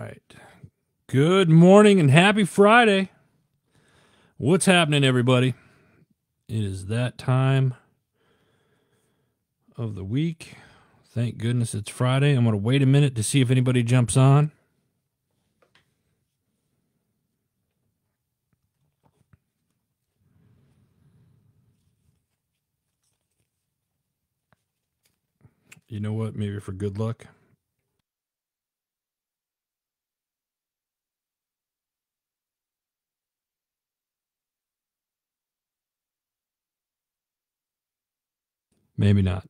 right. Good morning and happy Friday. What's happening, everybody? It is that time of the week. Thank goodness it's Friday. I'm going to wait a minute to see if anybody jumps on. You know what? Maybe for good luck. Maybe not.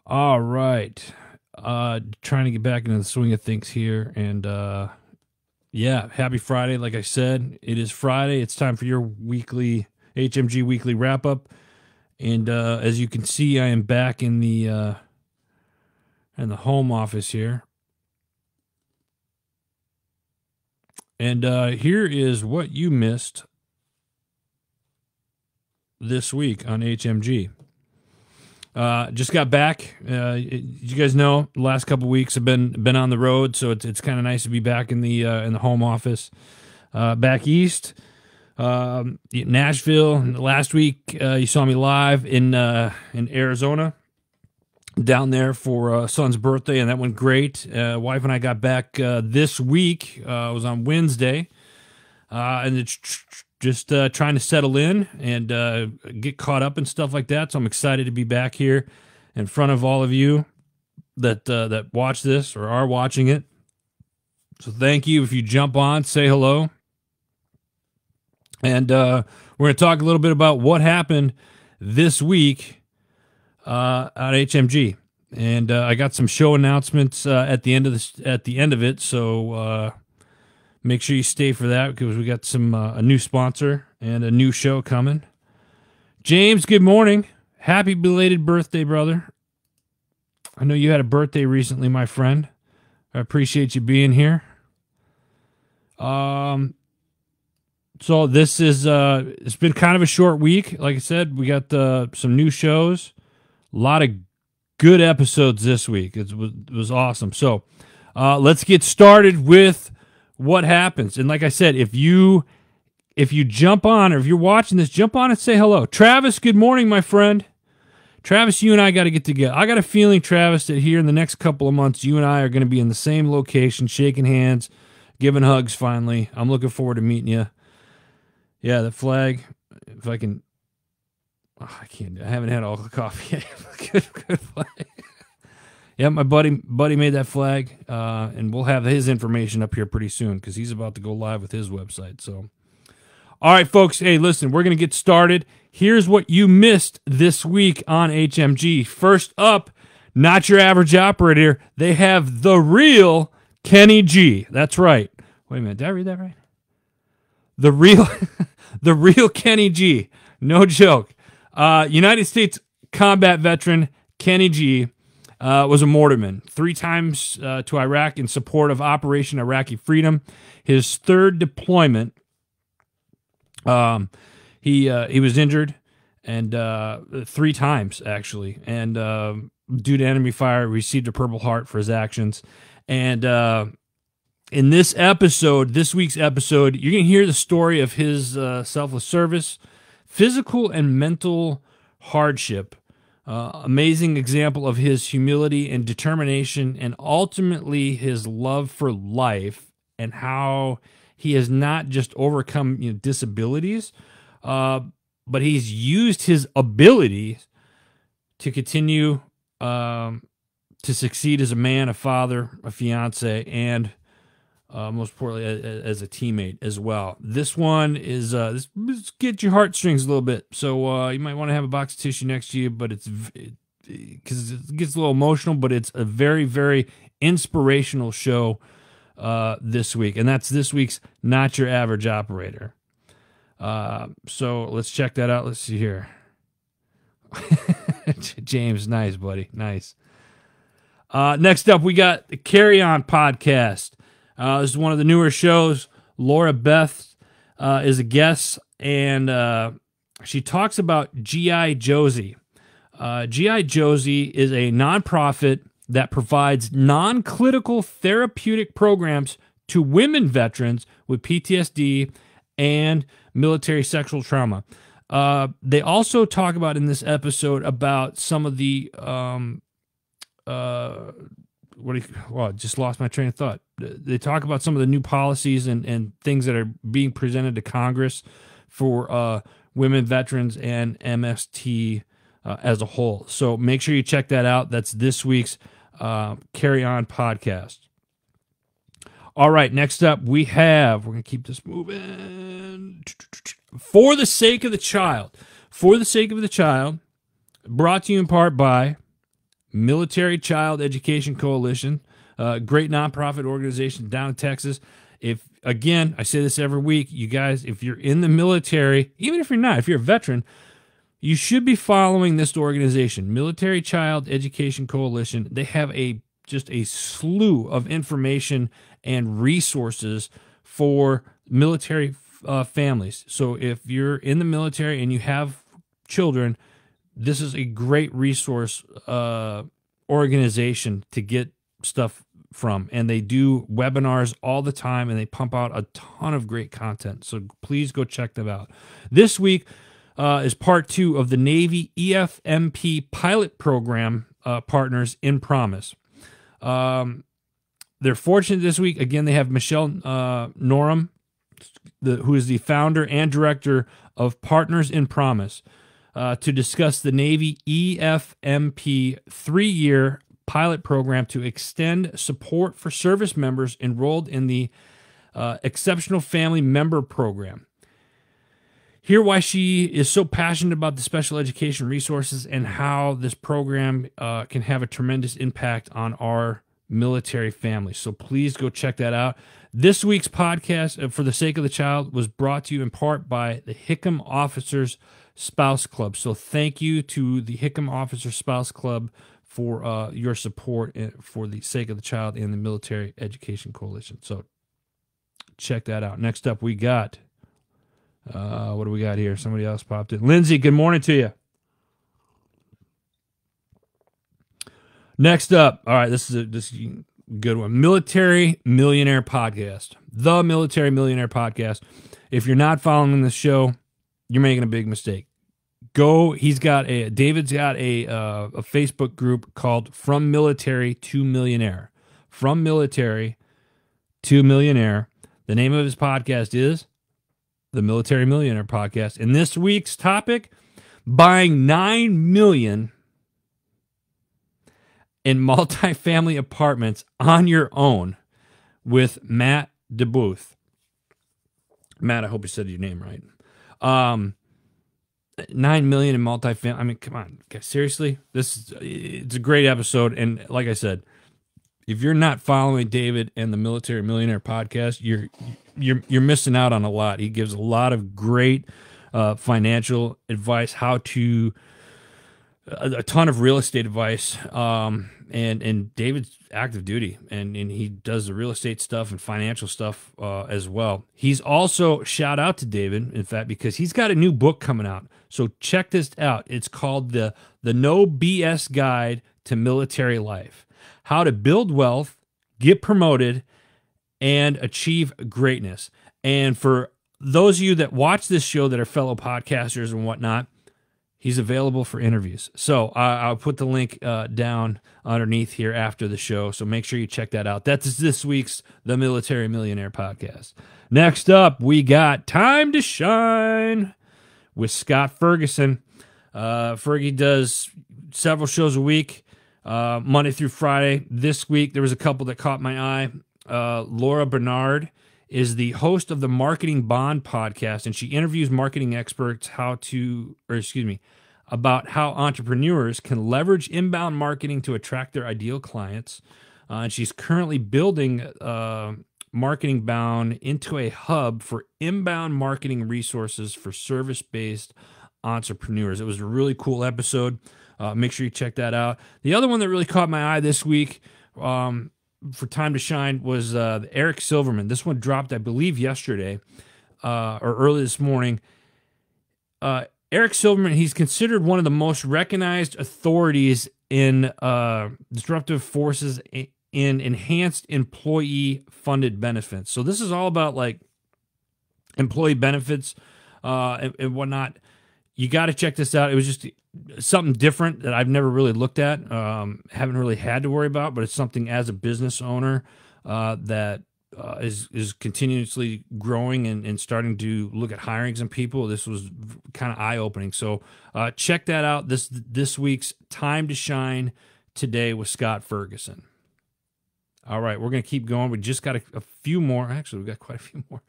All right. Trying to get back into the swing of things here. And yeah, happy Friday. Like I said, it is Friday. It's time for your weekly HMG Weekly Wrap Up. And as you can see, I am back in the home office here. And here is what you missed this week on HMG. Just got back. You guys know the last couple weeks have been on the road, so it's kind of nice to be back in the home office. Back east, Nashville. Last week, you saw me live in Arizona, down there for son's birthday, and that went great. Wife and I got back this week. It was on Wednesday, and it's just trying to settle in and get caught up and stuff like that. So I'm excited to be back here in front of all of you that watch this or are watching it. So thank you. If you jump on, say hello. And we're going to talk a little bit about what happened this week at HMG. And I got some show announcements at the end of it. So make sure you stay for that because we got some a new sponsor and a new show coming. James, good morning. Happy belated birthday, brother. I know you had a birthday recently, my friend. I appreciate you being here. So this is it's been kind of a short week. Like I said, we got some new shows. A lot of good episodes this week. It was awesome. So let's get started with what happens. And like I said, if you jump on, or if you're watching this, jump on and say hello. Travis, good morning, my friend. Travis, you and I got to get together. I got a feeling, Travis, that here in the next couple of months, you and I are going to be in the same location, shaking hands, giving hugs finally. I'm looking forward to meeting you. Yeah, the flag, if I can, I can't, I haven't had all the coffee yet. good flag. Yeah, my buddy made that flag, and we'll have his information up here pretty soon because he's about to go live with his website. So, all right, folks. Hey, listen, we're going to get started. Here's what you missed this week on HMG. First up, not your average operator. They have the real Kenny G. That's right. Wait a minute, did I read that right? The real Kenny G. No joke. United States combat veteran Kenny G. Was a mortarman 3 times to Iraq in support of Operation Iraqi Freedom. His third deployment, he was injured, and 3 times actually, and due to enemy fire, received a Purple Heart for his actions. And in this week's episode, you're gonna hear the story of his selfless service, physical and mental hardship. Amazing example of his humility and determination, and ultimately his love for life, and how he has not just overcome disabilities, but he's used his abilities to continue to succeed as a man, a father, a fiance, and most importantly as a teammate as well. This one is this get your heartstrings a little bit, so you might want to have a box of tissue next to you, but because it gets a little emotional, but it's a very, very inspirational show this week, and that's this week's Not Your Average Operator. So let's check that out. Let's see here. James, nice, buddy, nice. Next up, we got the Carry On podcast. This is one of the newer shows. Laura Beth is a guest, and she talks about G.I. Josie. G.I. Josie is a nonprofit that provides non-clinical therapeutic programs to women veterans with PTSD and military sexual trauma. They also talk about in this episode about some of the just lost my train of thought. They talk about some of the new policies and things that are being presented to Congress for women veterans and MST as a whole. So make sure you check that out. That's this week's Carry On podcast. All right, next up we're going to keep this moving. For the Sake of the Child. For the Sake of the Child, brought to you in part by Military Child Education Coalition, great nonprofit organization down in Texas. Again, I say this every week, you guys, if you're in the military, even if you're not, if you're a veteran, you should be following this organization, Military Child Education Coalition. They have just a slew of information and resources for military families. So if you're in the military and you have children, this is a great resource organization to get stuff from. And they do webinars all the time, and they pump out a ton of great content. So please go check them out. This week is part 2 of the Navy EFMP pilot program partners in Promise. They're fortunate this week. Again, they have Michelle Norum, who is the founder and director of Partners in Promise, to discuss the Navy EFMP 3-year pilot program to extend support for service members enrolled in the Exceptional Family Member Program. Hear why she is so passionate about the special education resources and how this program can have a tremendous impact on our military families. So please go check that out. This week's podcast, For the Sake of the Child, was brought to you in part by the Hickam Officers Spouse Club. So thank you to the Hickam Officer Spouse Club for your support for the sake of the child and the Military Education Coalition. So check that out. Next up, we got, what do we got here? Somebody else popped in. Lindsay, good morning to you. Next up, all right, this is a good one. Military Millionaire Podcast. The Military Millionaire Podcast. If you're not following this show, you're making a big mistake. David's got a Facebook group called From Military to Millionaire. From Military to Millionaire. The name of his podcast is the Military Millionaire Podcast. And this week's topic, buying $9 million in multifamily apartments on your own with Matt DeBooth. Matt, I hope you said your name right. $9 million in multifamily. I mean, come on, guys, seriously, it's a great episode. And like I said, if you're not following David and the Military Millionaire Podcast, you're missing out on a lot. He gives a lot of great financial advice, a ton of real estate advice. And David's active duty, and he does the real estate stuff and financial stuff as well. He's also, shout out to David, in fact, because he's got a new book coming out. So check this out. It's called the No BS Guide to Military Life: How to Build Wealth, Get Promoted, and Achieve Greatness. And for those of you that watch this show that are fellow podcasters and whatnot, he's available for interviews. So I'll put the link down underneath here after the show. So make sure you check that out. That's this week's The Military Millionaire Podcast. Next up, we got Time to Shine with Scott Ferguson. Fergie does several shows a week, Monday through Friday. This week, there was a couple that caught my eye. Laura Bernard is the host of the Marketing Bond podcast, and she interviews marketing experts about how entrepreneurs can leverage inbound marketing to attract their ideal clients. And she's currently building Marketing Bound into a hub for inbound marketing resources for service-based entrepreneurs. It was a really cool episode. Make sure you check that out. The other one that really caught my eye this week for Time to Shine was Eric Silverman. This one dropped, I believe, yesterday or early this morning. Eric Silverman, he's considered one of the most recognized authorities in disruptive forces in enhanced employee funded benefits. So this is all about like employee benefits and whatnot. You got to check this out. It was just something different that I've never really looked at, haven't really had to worry about, but it's something as a business owner that is continuously growing and starting to look at hiring some people. This was kind of eye-opening. So check that out. This week's Time to Shine today with Scott Ferguson. All right, we're going to keep going. We just got a few more. Actually, we got quite a few more.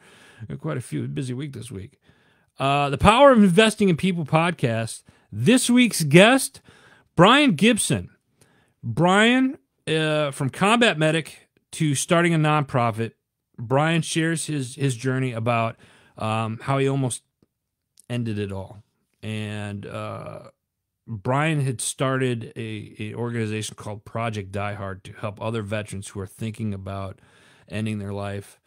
Quite a few. Busy week this week. The Power of Investing in People podcast. This week's guest, Brian Gibson. Brian, from combat medic to starting a nonprofit, Brian shares his journey about how he almost ended it all. And Brian had started a organization called Project Die Hard to help other veterans who are thinking about ending their life.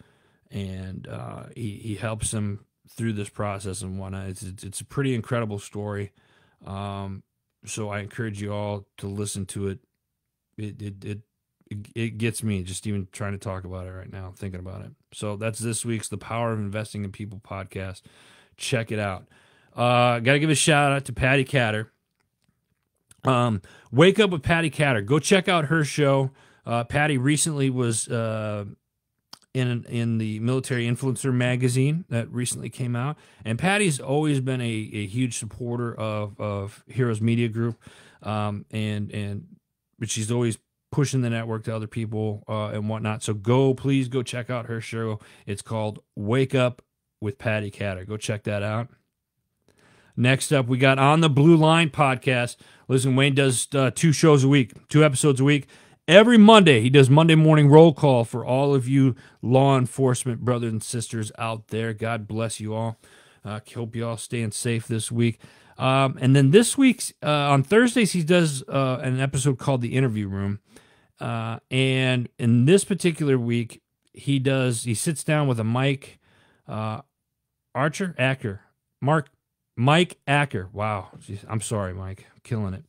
And he helps them through this process and whatnot. It's a pretty incredible story. So I encourage you all to listen to it. It gets me just even trying to talk about it right now, thinking about it. So that's this week's The Power of Investing in People podcast. Check it out. Got to give a shout out to Patty Catter. Wake Up with Patty Catter. Go check out her show. Patty recently was in the Military Influencer magazine that recently came out. And Patty's always been a huge supporter of Heroes Media Group. But she's always pushing the network to other people and whatnot. So please go check out her show. It's called Wake Up with Patty Catter. Go check that out. Next up, we got On the Blue Line podcast. Listen, Wayne does 2 episodes a week. Every Monday, he does Monday morning roll call for all of you law enforcement brothers and sisters out there. God bless you all. Hope you all staying safe this week. And then this week's, on Thursdays, he does an episode called The Interview Room. And in this particular week, he sits down with a Mike Acker. Mike Acker. Wow. Jeez, I'm sorry, Mike. I'm killing it.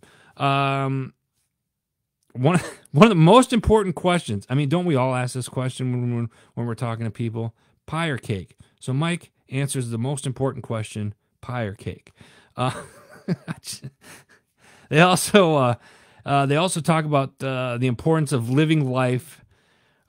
One of the most important questions. I mean, don't we all ask this question when we're talking to people? Pie or cake? So Mike answers the most important question: pie or cake? They also talk about the importance of living life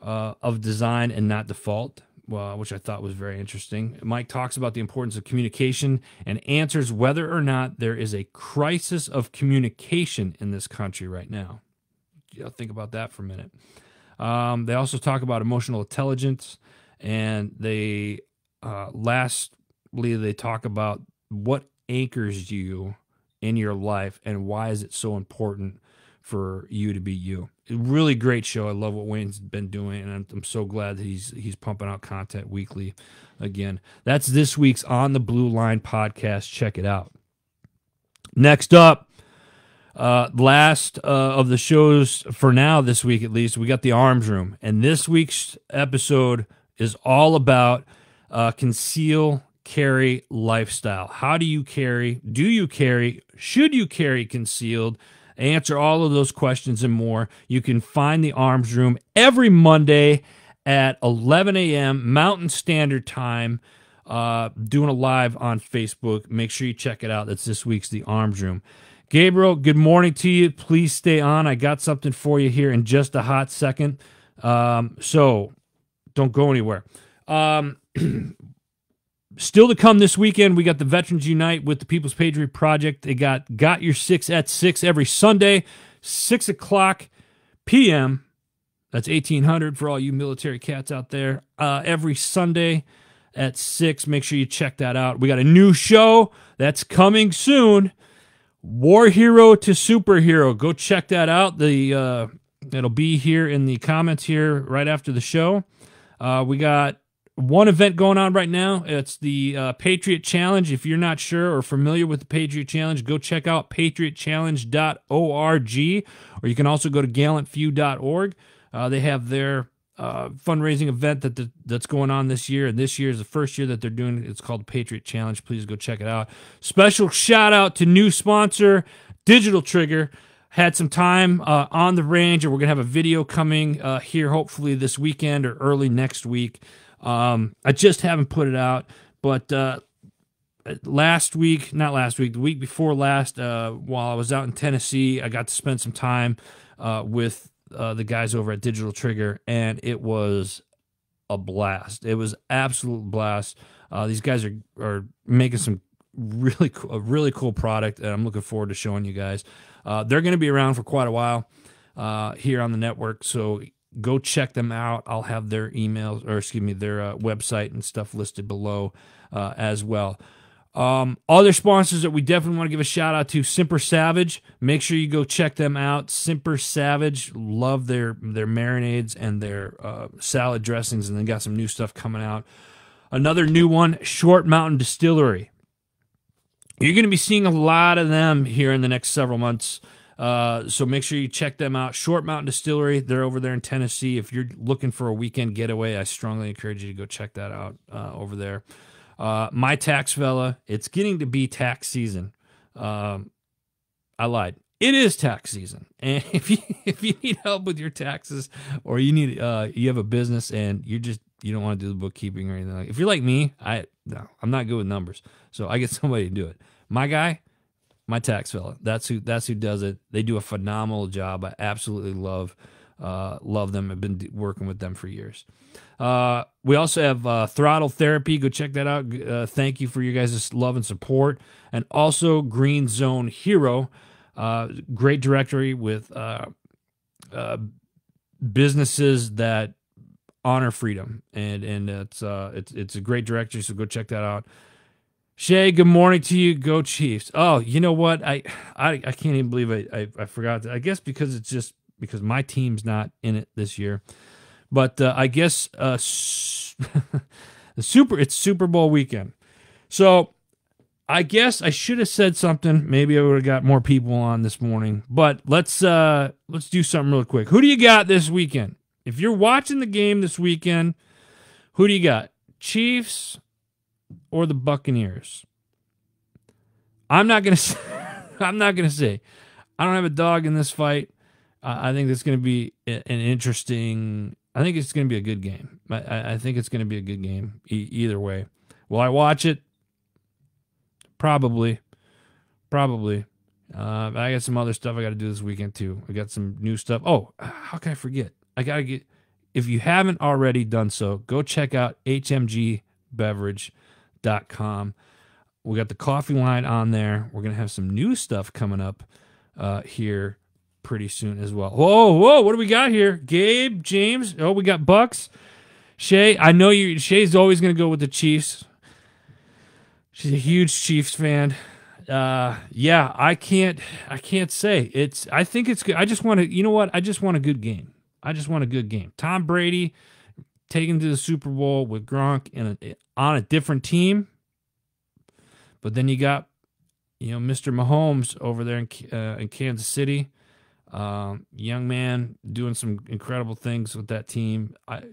of design and not default, which I thought was very interesting. Mike talks about the importance of communication and answers whether or not there is a crisis of communication in this country right now. Think about that for a minute. They also talk about emotional intelligence, and lastly, they talk about what anchors you in your life and why is it so important for you to be you. A really great show. I love what Wayne's been doing, and I'm so glad that he's pumping out content weekly again. That's this week's On the Blue Line podcast. Check it out. Next up, last of the shows for now this week, at least, we got the Arms Room. And this week's episode is all about conceal carry lifestyle. How do you carry? Do you carry? Should you carry concealed? Answer all of those questions and more. You can find the Arms Room every Monday at 11 a.m. Mountain Standard Time, doing a live on Facebook. Make sure you check it out. That's this week's The Arms Room. Gabriel, good morning to you. Please stay on. I got something for you here in just a hot second. So don't go anywhere. Still to come this weekend, we got the Veterans Unite with the People's Patriot Project. They got Your 6 at 6 every Sunday, 6 o'clock p.m. That's 1800 for all you military cats out there. Every Sunday at 6. Make sure you check that out. We got a new show that's coming soon. War Hero to Superhero. Go check that out. It'll be here in the comments here right after the show. We got one event going on right now. It's the Patriot Challenge. If you're not sure or familiar with the Patriot Challenge, go check out patriotchallenge.org, or you can also go to gallantfew.org. They have their fundraising event that's going on this year, and this year is the first year that they're doing it. It's called the Patriot Challenge. Please go check it out. Special shout out to new sponsor Digital Trigger. Had some time on the range, and we're going to have a video coming here hopefully this weekend or early next week. I just haven't put it out, but the week before last, while I was out in Tennessee, I got to spend some time with the guys over at Digital Trigger, and it was a blast. It was absolute blast. These guys are making some a really cool product, and I'm looking forward to showing you guys. They're going to be around for quite a while here on the network, so go check them out. I'll have their emails, or excuse me, their website and stuff listed below as well. Other sponsors that we definitely want to give a shout out to: Simper Savage. Make sure you go check them out. Simper Savage, love their marinades and their salad dressings, and they got some new stuff coming out. Another new one, Short Mountain Distillery. You're going to be seeing a lot of them here in the next several months, so make sure you check them out. Short Mountain Distillery, they're over there in Tennessee. If you're looking for a weekend getaway, I strongly encourage you to go check that out over there. My Tax Fella, it's getting to be tax season. I lied. It is tax season, and if you need help with your taxes, or you need you have a business and you don't want to do the bookkeeping or anything, if you're like me, I'm not good with numbers, so I get somebody to do it. My guy, My Tax Fella, that's who does it. They do a phenomenal job. I absolutely love them. I've been working with them for years. We also have Throttle Therapy. Go check that out. Thank you for your guys' love and support. And also Green Zone Hero, great directory with businesses that honor freedom, and it's a great directory. So go check that out. Shay, good morning to you. Go Chiefs. Oh, you know what? I can't even believe I forgot that. I guess because it's just because my team's not in it this year. But I guess it's Super Bowl weekend. So I guess I should have said something. Maybe I would have got more people on this morning. But let's do something real quick. Who do you got this weekend? If you're watching the game this weekend, who do you got? Chiefs or the Buccaneers? I'm not gonna say. I'm not gonna say. I don't have a dog in this fight. I think it's going to be an interesting. I think it's going to be a good game. I think it's going to be a good game either way. Will I watch it? Probably. I got some other stuff I got to do this weekend too. I got some new stuff. Oh, how can I forget? I got to get. If you haven't already done so, go check out hmgbeverage.com. We got the coffee line on there. We're going to have some new stuff coming up here pretty soon as well. Whoa, what do we got here? Gabe, James. Oh, we got Bucks. Shay, I know you. Shay's always going to go with the Chiefs. She's a huge Chiefs fan. Yeah, I can't say. I think it's good. I just want to, you know what? I just want a good game. Tom Brady taken to the Super Bowl with Gronk on a different team. But then you got, Mr. Mahomes over there in Kansas City. Young man doing some incredible things with that team. I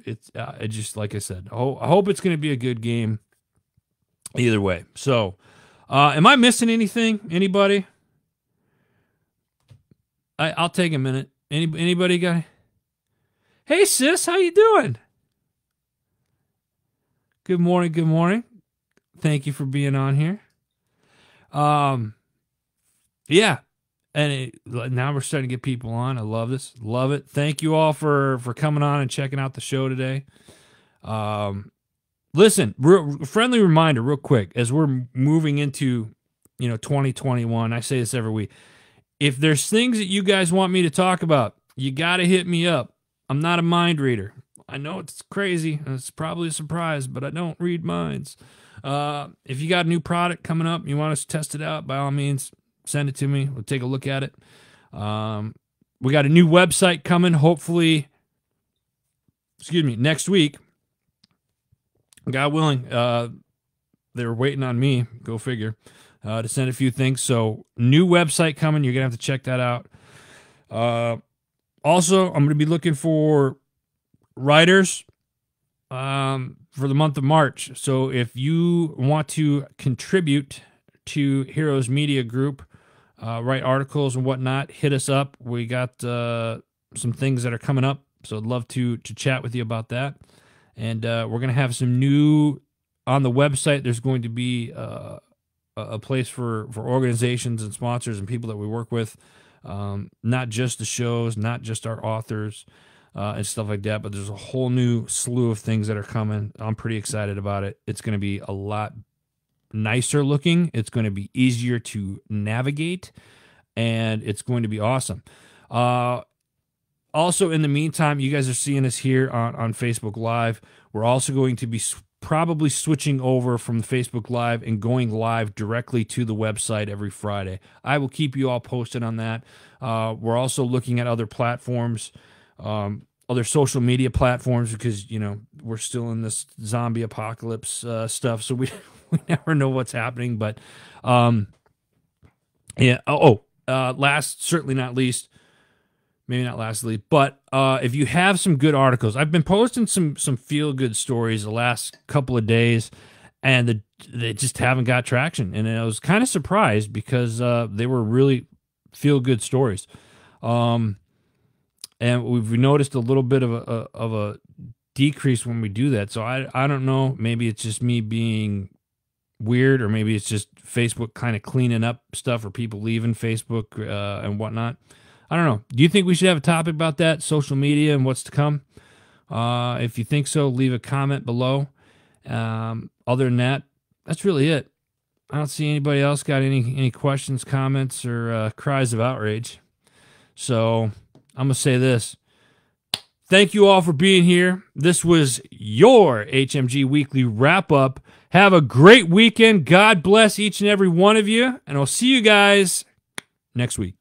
just, like I said, I hope it's going to be a good game either way. So, am I missing anything? Anybody? I'll take a minute. Anybody got? Hey sis, how you doing? Good morning. Thank you for being on here. Yeah. And now we're starting to get people on. I love this. Love it. Thank you all for coming on and checking out the show today. Listen, friendly reminder real quick, as we're moving into, 2021, I say this every week. If there's things that you guys want me to talk about, you got to hit me up. I'm not a mind reader. I know it's crazy. And it's probably a surprise, but I don't read minds. If you got a new product coming up, you want us to test it out, by all means, send it to me. We'll take a look at it. We got a new website coming, hopefully, next week. God willing, they were waiting on me, go figure, to send a few things. So, new website coming. You're going to have to check that out. Also, I'm going to be looking for writers for the month of March. So, if you want to contribute to Heroes Media Group, write articles and whatnot, hit us up. We got some things that are coming up, so I'd love to chat with you about that. And we're going to have some new on the website. There's going to be a place for organizations and sponsors and people that we work with, not just the shows, not just our authors and stuff like that, but there's a whole new slew of things that are coming. I'm pretty excited about it. It's going to be a lot nicer looking. It's going to be easier to navigate, and it's going to be awesome. Also, in the meantime, you guys are seeing us here on Facebook Live. We're also going to be probably switching over from Facebook Live and going live directly to the website every Friday. I will keep you all posted on that. We're also looking at other platforms, other social media platforms, because, you know, we're still in this zombie apocalypse stuff, so we never know what's happening. But yeah. Last, certainly not least, maybe not lastly, but if you have some good articles, I've been posting some feel-good stories the last couple of days, and they just haven't got traction. And I was kind of surprised because they were really feel-good stories. And we've noticed a little bit of a decrease when we do that. So I don't know. Maybe it's just me being weird, or maybe it's just Facebook kind of cleaning up stuff, or people leaving Facebook and whatnot. I don't know. Do you think we should have a topic about that, social media and what's to come? If you think so, leave a comment below. Other than that, that's really it. I don't see anybody else got any questions, comments, or cries of outrage. So I'm going to say this. Thank you all for being here. This was your HMG Weekly Wrap Up. Have a great weekend. God bless each and every one of you, and I'll see you guys next week.